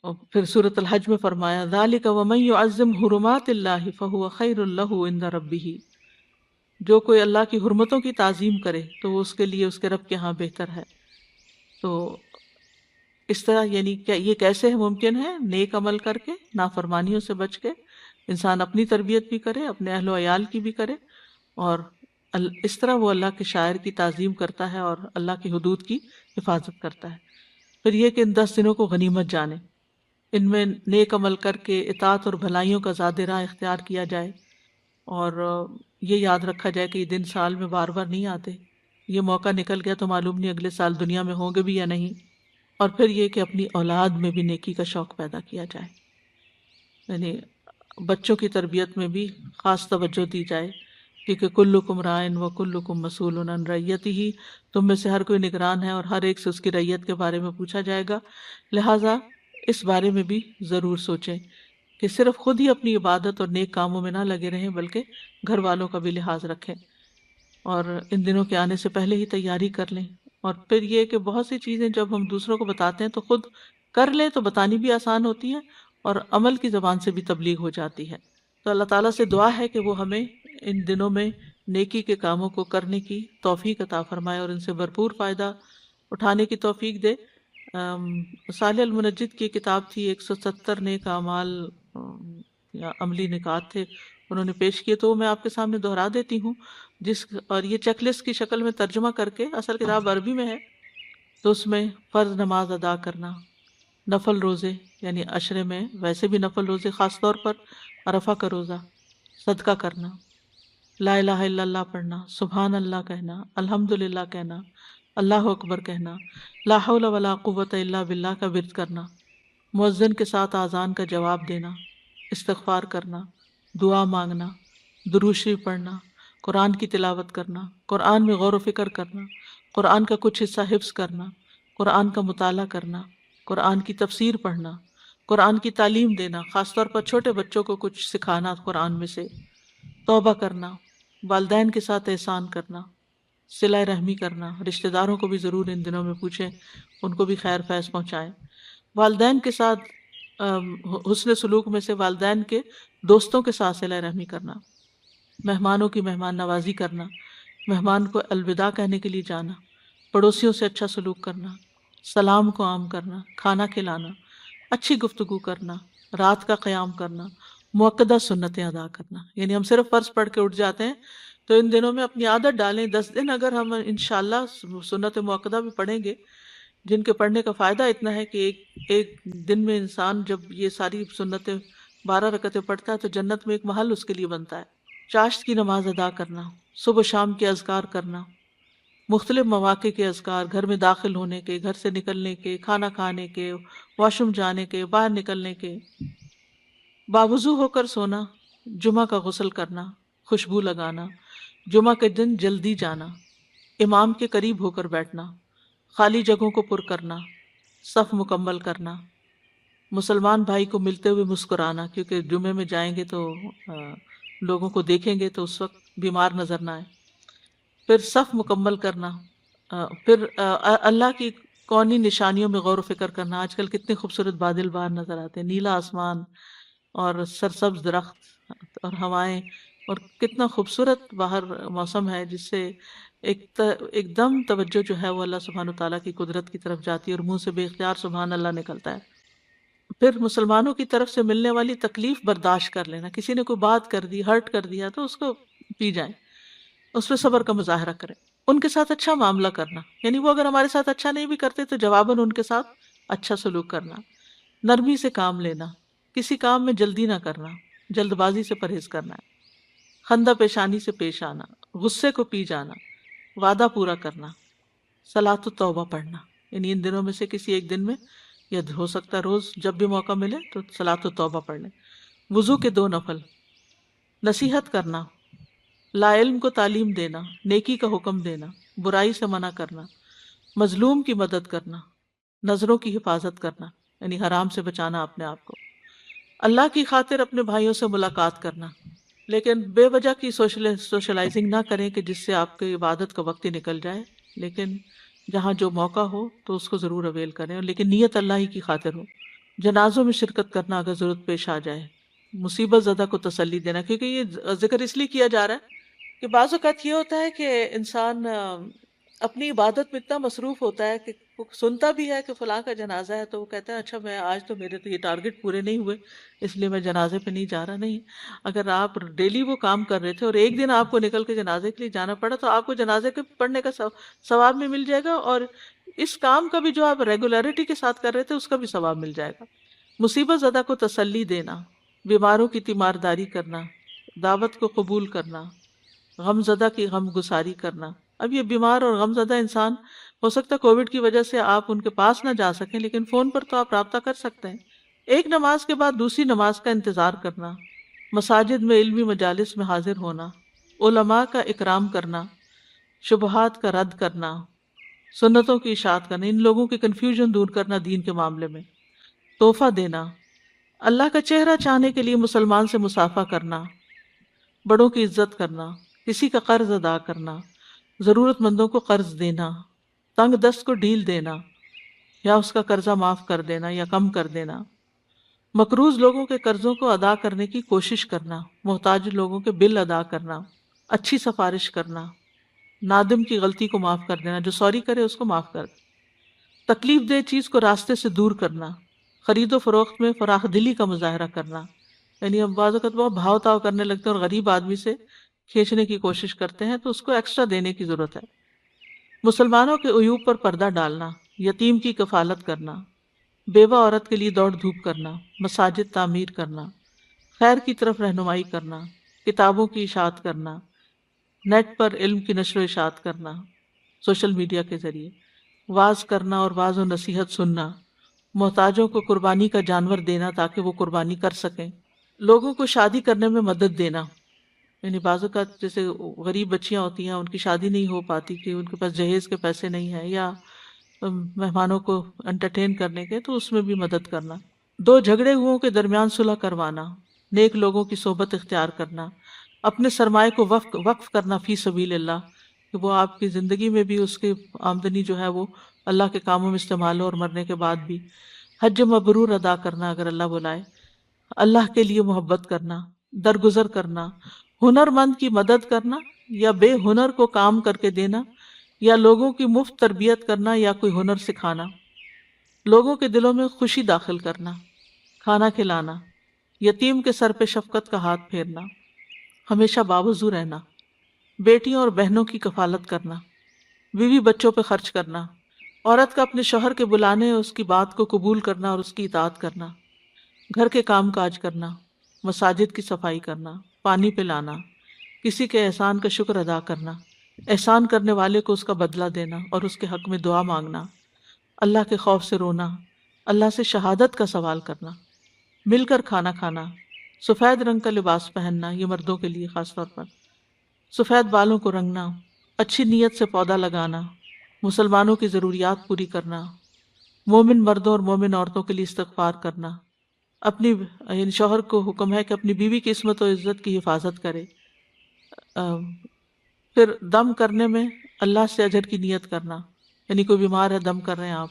اور پھر سورۃ الحج میں فرمایا ذالک ومن یعظم حرمات اللہ فہو خیر لہ عند ربہ، جو کوئی اللہ کی حرمتوں کی تعظیم کرے تو وہ اس کے لیے اس کے رب کے ہاں بہتر ہے۔ تو اس طرح یعنی کیا یہ کیسے ممکن ہے؟ نیک عمل کر کے، نافرمانیوں سے بچ کے، انسان اپنی تربیت بھی کرے، اپنے اہل و عیال کی بھی کرے، اور اس طرح وہ اللہ کے شاعر کی تعظیم کرتا ہے اور اللہ کی حدود کی حفاظت کرتا ہے۔ پھر یہ کہ ان 10 دنوں کو غنیمت جانے، ان میں نیک عمل کر کے اطاعت اور بھلائیوں کا زیادہ راہ اختیار کیا جائے، اور یہ یاد رکھا جائے کہ یہ دن سال میں بار بار نہیں آتے، یہ موقع نکل گیا تو معلوم نہیں اگلے سال دنیا میں ہوں گے بھی یا نہیں۔ اور پھر یہ کہ اپنی اولاد میں بھی نیکی کا شوق پیدا کیا جائے، یعنی بچوں کی تربیت میں بھی خاص توجہ دی جائے، کیونکہ کلکم رائن و کلکم مسئول عن رعیتہ، تم میں سے ہر کوئی نگران ہے اور ہر ایک سے اس کی رعیت کے بارے میں پوچھا جائے گا، لہٰذا اس بارے میں بھی ضرور سوچیں کہ صرف خود ہی اپنی عبادت اور نیک کاموں میں نہ لگے رہیں بلکہ گھر والوں کا بھی لحاظ رکھیں، اور ان دنوں کے آنے سے پہلے ہی تیاری کر لیں۔ اور پھر یہ کہ بہت سی چیزیں جب ہم دوسروں کو بتاتے ہیں تو خود کر لیں تو بتانی بھی آسان ہوتی ہے، اور عمل کی زبان سے بھی تبلیغ ہو جاتی ہے۔ تو اللہ تعالیٰ سے دعا ہے کہ وہ ہمیں ان دنوں میں نیکی کے کاموں کو کرنے کی توفیق عطا فرمائے اور ان سے بھرپور فائدہ اٹھانے کی توفیق دے۔ صالح المنجد کی کتاب تھی 170 نیک اعمال یا عملی نکات تھے انہوں نے پیش کیے، تو وہ میں آپ کے سامنے دہرا دیتی ہوں، اور یہ چیک لسٹ کی شکل میں ترجمہ کر کے، اصل کتاب عربی میں ہے، تو اس میں فرض نماز ادا کرنا، نفل روزے یعنی عشرے میں ویسے بھی نفل روزے، خاص طور پر عرفہ کا روزہ، صدقہ کرنا، لا الہ الا اللہ پڑھنا، سبحان اللہ کہنا، الحمدللہ کہنا، اللہ اکبر کہنا، لا حول ولا قوت الا باللہ کا ورد کرنا، مؤذن کے ساتھ اذان کا جواب دینا، استغفار کرنا، دعا مانگنا، درود شریف پڑھنا، قرآن کی تلاوت کرنا، قرآن میں غور و فکر کرنا، قرآن کا کچھ حصہ حفظ کرنا، قرآن کا مطالعہ کرنا، قرآن کی تفسیر پڑھنا، قرآن کی تعلیم دینا، خاص طور پر چھوٹے بچوں کو کچھ سکھانا قرآن میں سے، توبہ کرنا، والدین کے ساتھ احسان کرنا، صلہ رحمی کرنا، رشتہ داروں کو بھی ضرور ان دنوں میں پوچھیں، ان کو بھی خیر فیض پہنچائیں، والدین کے ساتھ حسن سلوک میں سے والدین کے دوستوں کے ساتھ صلہ رحمی کرنا، مہمانوں کی مہمان نوازی کرنا، مہمان کو الوداع کہنے کے لیے جانا، پڑوسیوں سے اچھا سلوک کرنا، سلام کو عام کرنا، کھانا کھلانا، اچھی گفتگو کرنا، رات کا قیام کرنا، مؤکدہ سنتیں ادا کرنا۔ یعنی ہم صرف فرض پڑھ کے اٹھ جاتے ہیں، تو ان دنوں میں اپنی عادت ڈالیں، 10 دن اگر ہم انشاءاللہ سنت مؤکدہ بھی پڑھیں گے، جن کے پڑھنے کا فائدہ اتنا ہے کہ ایک دن میں انسان جب یہ ساری سنتیں 12 رکعتیں پڑھتا ہے تو جنت میں ایک محل اس کے لیے بنتا ہے۔ چاشت کی نماز ادا کرنا، صبح و شام کے اذکار کرنا، مختلف مواقع کے اذکار، گھر میں داخل ہونے کے، گھر سے نکلنے کے، کھانا کھانے کے، واش روم جانے کے، باہر نکلنے کے، باوضو ہو کر سونا، جمعہ کا غسل کرنا، خوشبو لگانا، جمعہ کے دن جلدی جانا، امام کے قریب ہو کر بیٹھنا، خالی جگہوں کو پر کرنا، صف مکمل کرنا، مسلمان بھائی کو ملتے ہوئے مسکرانا، کیونکہ جمعے میں جائیں گے تو لوگوں کو دیکھیں گے تو اس وقت بیمار نظر نہ آئے، پھر صف مکمل کرنا، پھر اللہ کی کونی نشانیوں میں غور و فکر کرنا۔ آج کل کتنے خوبصورت بادل باہر نظر آتے ہیں، نیلا آسمان اور سرسبز درخت اور ہوائیں، اور کتنا خوبصورت باہر موسم ہے، جس سے ایک دم توجہ جو ہے وہ اللہ سبحانہ تعالیٰ کی قدرت کی طرف جاتی ہے اور منہ سے بے اختیار سبحان اللہ نکلتا ہے۔ پھر مسلمانوں کی طرف سے ملنے والی تکلیف برداشت کر لینا، کسی نے کوئی بات کر دی، ہرٹ کر دیا تو اس کو پی جائیں، اس پہ صبر کا مظاہرہ کریں، ان کے ساتھ اچھا معاملہ کرنا، یعنی وہ اگر ہمارے ساتھ اچھا نہیں بھی کرتے تو جواباً ان کے ساتھ اچھا سلوک کرنا، نرمی سے کام لینا، کسی کام میں جلدی نہ کرنا، جلد بازی سے پرہیز کرنا ہے، خندہ پیشانی سے پیش آنا، غصے کو پی جانا، وعدہ پورا کرنا، صلاۃ التوبہ پڑھنا، یعنی ان دنوں میں سے کسی ایک دن میں، یا ہو سکتا ہے روز جب بھی موقع ملے تو صلاۃ التوبہ پڑھ لیں، وضو کے 2 نفل، نصیحت کرنا، لا علم کو تعلیم دینا، نیکی کا حکم دینا، برائی سے منع کرنا، مظلوم کی مدد کرنا، نظروں کی حفاظت کرنا، یعنی حرام سے بچانا اپنے آپ کو، اللہ کی خاطر اپنے بھائیوں سے ملاقات کرنا، لیکن بے وجہ کی سوشلائزنگ نہ کریں کہ جس سے آپ کی عبادت کا وقت ہی نکل جائے، لیکن جہاں جو موقع ہو تو اس کو ضرور اویل کریں، لیکن نیت اللہ ہی کی خاطر ہو۔ جنازوں میں شرکت کرنا اگر ضرورت پیش آ جائے، مصیبت زدہ کو تسلی دینا، کیونکہ یہ ذکر اس لیے کیا جا رہا ہے کہ بعض اوقات یہ ہوتا ہے کہ انسان اپنی عبادت میں اتنا مصروف ہوتا ہے کہ وہ سنتا بھی ہے کہ فلاں کا جنازہ ہے، تو وہ کہتا ہے اچھا میں آج تو میرے تو یہ ٹارگٹ پورے نہیں ہوئے اس لیے میں جنازے پہ نہیں جا رہا. نہیں، اگر آپ ڈیلی وہ کام کر رہے تھے اور ایک دن آپ کو نکل کے جنازے کے لیے جانا پڑا تو آپ کو جنازے کے پڑھنے کا ثواب بھی مل جائے گا، اور اس کام کا بھی جو آپ ریگولیرٹی کے ساتھ کر رہے تھے اس کا بھی ثواب مل جائے گا. مصیبت زدہ کو تسلی دینا، بیماروں کی تیمارداری کرنا، دعوت کو قبول کرنا، غم زدہ کی غم گساری کرنا. اب یہ بیمار اور غم زدہ انسان، ہو سکتا ہے کووڈ کی وجہ سے آپ ان کے پاس نہ جا سکیں، لیکن فون پر تو آپ رابطہ کر سکتے ہیں. ایک نماز کے بعد دوسری نماز کا انتظار کرنا، مساجد میں علمی مجالس میں حاضر ہونا، علماء کا اکرام کرنا، شبہات کا رد کرنا، سنتوں کی اشاعت کرنا، ان لوگوں کی کنفیوژن دور کرنا دین کے معاملے میں، تحفہ دینا، اللہ کا چہرہ چاہنے کے لیے مسلمان سے مصافحہ کرنا، بڑوں کی عزت کرنا، کسی کا قرض ادا کرنا، ضرورت مندوں کو قرض دینا، تنگ دست کو ڈھیل دینا یا اس کا قرضہ معاف کر دینا یا کم کر دینا، مقروض لوگوں کے قرضوں کو ادا کرنے کی کوشش کرنا، محتاج لوگوں کے بل ادا کرنا، اچھی سفارش کرنا، نادم کی غلطی کو معاف کر دینا، جو سوری کرے اس کو معاف کر دے، تکلیف دہ چیز کو راستے سے دور کرنا، خرید و فروخت میں فراخ دلی کا مظاہرہ کرنا. یعنی ہم بعض اوقات بہت بھاؤ تاؤ کرنے لگتے ہیں اور غریب آدمی سے کھینچنے کی کوشش کرتے ہیں تو اس کو ایکسٹرا دینے کی ضرورت ہے. مسلمانوں کے عیوب پر پردہ ڈالنا، یتیم کی کفالت کرنا، بیوہ عورت کے لیے دوڑ دھوپ کرنا، مساجد تعمیر کرنا، خیر کی طرف رہنمائی کرنا، کتابوں کی اشاعت کرنا، نیٹ پر علم کی نشر و اشاعت کرنا، سوشل میڈیا کے ذریعے واعظ کرنا اور واعظ و نصیحت سننا، محتاجوں کو قربانی کا جانور دینا تاکہ وہ قربانی کر سکیں، لوگوں کو شادی کرنے میں مدد دینا. یعنی بعض اوقات جیسے غریب بچیاں ہوتی ہیں ان کی شادی نہیں ہو پاتی کہ ان کے پاس جہیز کے پیسے نہیں ہیں یا مہمانوں کو انٹرٹین کرنے کے، تو اس میں بھی مدد کرنا. دو جھگڑے ہوئوں کے درمیان صلح کروانا، نیک لوگوں کی صحبت اختیار کرنا، اپنے سرمایہ کو وقف کرنا فی سبیل اللہ، کہ وہ آپ کی زندگی میں بھی اس کی آمدنی جو ہے وہ اللہ کے کاموں میں استعمال ہو اور مرنے کے بعد بھی. حج مبرور ادا کرنا اگر اللہ بلائے، اللہ کے لیے محبت کرنا، درگزر کرنا، ہنر مند کی مدد کرنا یا بے ہنر کو کام کر کے دینا، یا لوگوں کی مفت تربیت کرنا یا کوئی ہنر سکھانا، لوگوں کے دلوں میں خوشی داخل کرنا، کھانا کھلانا، یتیم کے سر پہ شفقت کا ہاتھ پھیرنا، ہمیشہ باوضو رہنا، بیٹیوں اور بہنوں کی کفالت کرنا، بیوی بچوں پہ خرچ کرنا، عورت کا اپنے شوہر کے بلانے اس کی بات کو قبول کرنا اور اس کی اطاعت کرنا، گھر کے کام کاج کرنا، مساجد کی صفائی کرنا، پانی پلانا، کسی کے احسان کا شکر ادا کرنا، احسان کرنے والے کو اس کا بدلہ دینا اور اس کے حق میں دعا مانگنا، اللہ کے خوف سے رونا، اللہ سے شہادت کا سوال کرنا، مل کر کھانا کھانا، سفید رنگ کا لباس پہننا، یہ مردوں کے لیے خاص طور پر، سفید بالوں کو رنگنا، اچھی نیت سے پودا لگانا، مسلمانوں کی ضروریات پوری کرنا، مومن مردوں اور مومن عورتوں کے لیے استغفار کرنا، اپنی یعنی شوہر کو حکم ہے کہ اپنی بیوی کی عصمت و عزت کی حفاظت کرے، پھر دم کرنے میں اللہ سے اجر کی نیت کرنا، یعنی کوئی بیمار ہے دم کر رہے ہیں آپ،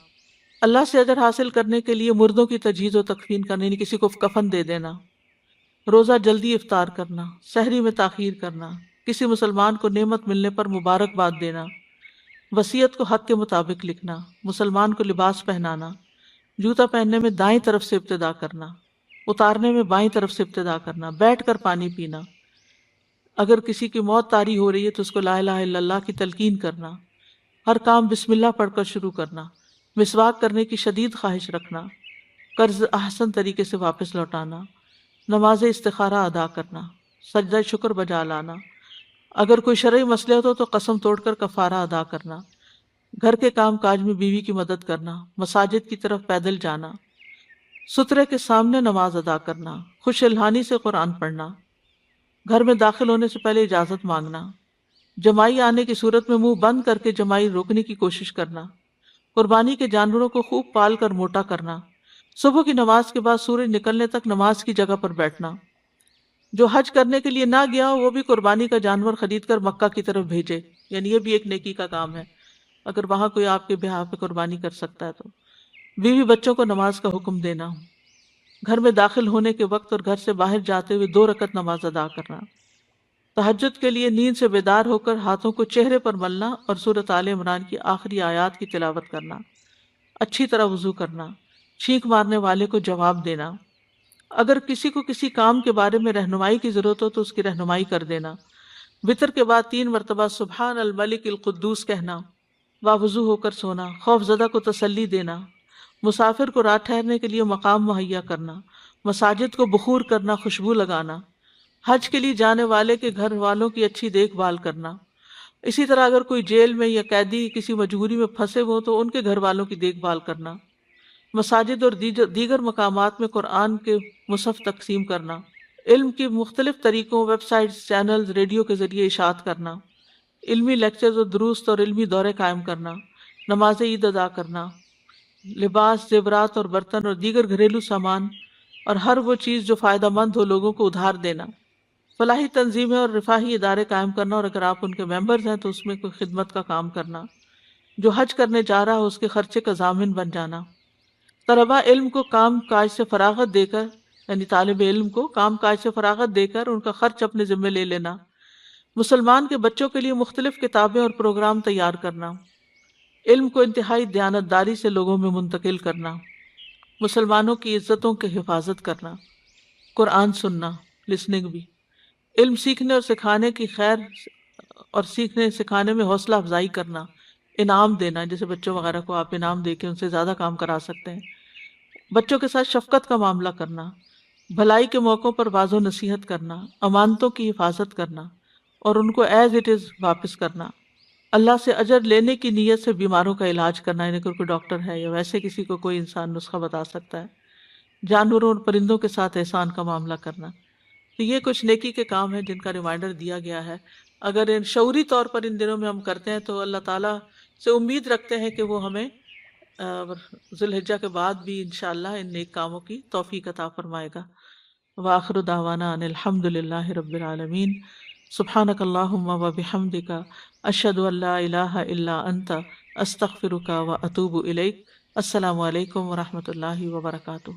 اللہ سے اجر حاصل کرنے کے لیے مردوں کی تجہیز و تکفین کرنا، یعنی کسی کو کفن دے دینا، روزہ جلدی افطار کرنا، سحری میں تاخیر کرنا، کسی مسلمان کو نعمت ملنے پر مبارکباد دینا، وصیت کو حق کے مطابق لکھنا، مسلمان کو لباس پہنانا، جوتا پہننے میں دائیں طرف سے ابتدا کرنا، اتارنے میں بائیں طرف سے ابتدا کرنا، بیٹھ کر پانی پینا، اگر کسی کی موت طاری ہو رہی ہے تو اس کو لا الہ الا اللہ کی تلقین کرنا، ہر کام بسم اللہ پڑھ کر شروع کرنا، مسواک کرنے کی شدید خواہش رکھنا، قرض احسن طریقے سے واپس لوٹانا، نماز استخارہ ادا کرنا، سجدہ شکر بجا لانا، اگر کوئی شرعی مصلحت ہو تو قسم توڑ کر کفارہ ادا کرنا، گھر کے کام کاج میں بیوی کی مدد کرنا، مساجد کی طرف پیدل جانا، سترے کے سامنے نماز ادا کرنا، خوش الحانی سے قرآن پڑھنا، گھر میں داخل ہونے سے پہلے اجازت مانگنا، جمائی آنے کی صورت میں منہ بند کر کے جمائی روکنے کی کوشش کرنا، قربانی کے جانوروں کو خوب پال کر موٹا کرنا، صبح کی نماز کے بعد سورج نکلنے تک نماز کی جگہ پر بیٹھنا، جو حج کرنے کے لیے نہ گیا ہو وہ بھی قربانی کا جانور خرید کر مکہ کی طرف بھیجے، یعنی یہ بھی ایک نیکی کا کام ہے اگر وہاں کوئی آپ کے بہاف پہ قربانی کر سکتا ہے تو، بیوی بچوں کو نماز کا حکم دینا، گھر میں داخل ہونے کے وقت اور گھر سے باہر جاتے ہوئے 2 رکعت نماز ادا کرنا، تہجد کے لیے نیند سے بیدار ہو کر ہاتھوں کو چہرے پر ملنا اور سورۃ آل عمران کی آخری آیات کی تلاوت کرنا، اچھی طرح وضو کرنا، چھینک مارنے والے کو جواب دینا، اگر کسی کو کسی کام کے بارے میں رہنمائی کی ضرورت ہو تو اس کی رہنمائی کر دینا، وطر کے بعد 3 مرتبہ سبحان الملک القدوس کہنا، باوضو ہو کر سونا، خوف زدہ کو تسلی دینا، مسافر کو رات ٹھہرنے کے لیے مقام مہیا کرنا، مساجد کو بخور کرنا، خوشبو لگانا، حج کے لیے جانے والے کے گھر والوں کی اچھی دیکھ بھال کرنا، اسی طرح اگر کوئی جیل میں یا قیدی کسی مجبوری میں پھنسے ہوں تو ان کے گھر والوں کی دیکھ بھال کرنا، مساجد اور دیگر مقامات میں قرآن کے مصحف تقسیم کرنا، علم کی مختلف طریقوں، ویب سائٹس، چینلز، ریڈیو کے ذریعے اشاعت کرنا، علمی لیکچرز اور دروس اور علمی دورے قائم کرنا، نماز عید ادا کرنا، لباس، زیورات اور برتن اور دیگر گھریلو سامان اور ہر وہ چیز جو فائدہ مند ہو لوگوں کو ادھار دینا، فلاحی تنظیمیں اور رفاہی ادارے قائم کرنا اور اگر آپ ان کے ممبرز ہیں تو اس میں کوئی خدمت کا کام کرنا، جو حج کرنے جا رہا ہو اس کے خرچے کا ضامن بن جانا، طلباء علم کو کام کاج سے فراغت دے کر، یعنی طالب علم کو کام کاج سے فراغت دے کر ان کا خرچ اپنے ذمہ لے لینا، مسلمان کے بچوں کے لیے مختلف کتابیں اور پروگرام تیار کرنا، علم کو انتہائی دیانتداری سے لوگوں میں منتقل کرنا، مسلمانوں کی عزتوں کی حفاظت کرنا، قرآن سننا، لسننگ بھی، علم سیکھنے اور سکھانے کی خیر اور سیکھنے سکھانے میں حوصلہ افزائی کرنا، انعام دینا، جیسے بچوں وغیرہ کو آپ انعام دے کے ان سے زیادہ کام کرا سکتے ہیں، بچوں کے ساتھ شفقت کا معاملہ کرنا، بھلائی کے موقعوں پر واضح و نصیحت کرنا، امانتوں کی حفاظت کرنا اور ان کو ایز اٹ از واپس کرنا، اللہ سے اجر لینے کی نیت سے بیماروں کا علاج کرنا، یعنی کوئی ڈاکٹر ہے یا ویسے کسی کو کوئی انسان نسخہ بتا سکتا ہے، جانوروں اور پرندوں کے ساتھ احسان کا معاملہ کرنا، تو یہ کچھ نیکی کے کام ہیں جن کا ریمائنڈر دیا گیا ہے۔ اگر شعوری طور پر ان دنوں میں ہم کرتے ہیں تو اللہ تعالیٰ سے امید رکھتے ہیں کہ وہ ہمیں ذی الحجہ کے بعد بھی انشاءاللہ ان نیک کاموں کی توفیق عطا فرمائے گا۔ وآخر دعوانا ان الحمد للہ رب العالمین، سبحانک اللہم و بحمدک، اشہد ان لا الہ الا انت، استغفرک و اتوب الیک۔ السلام علیکم ورحمۃ اللہ وبرکاتہ۔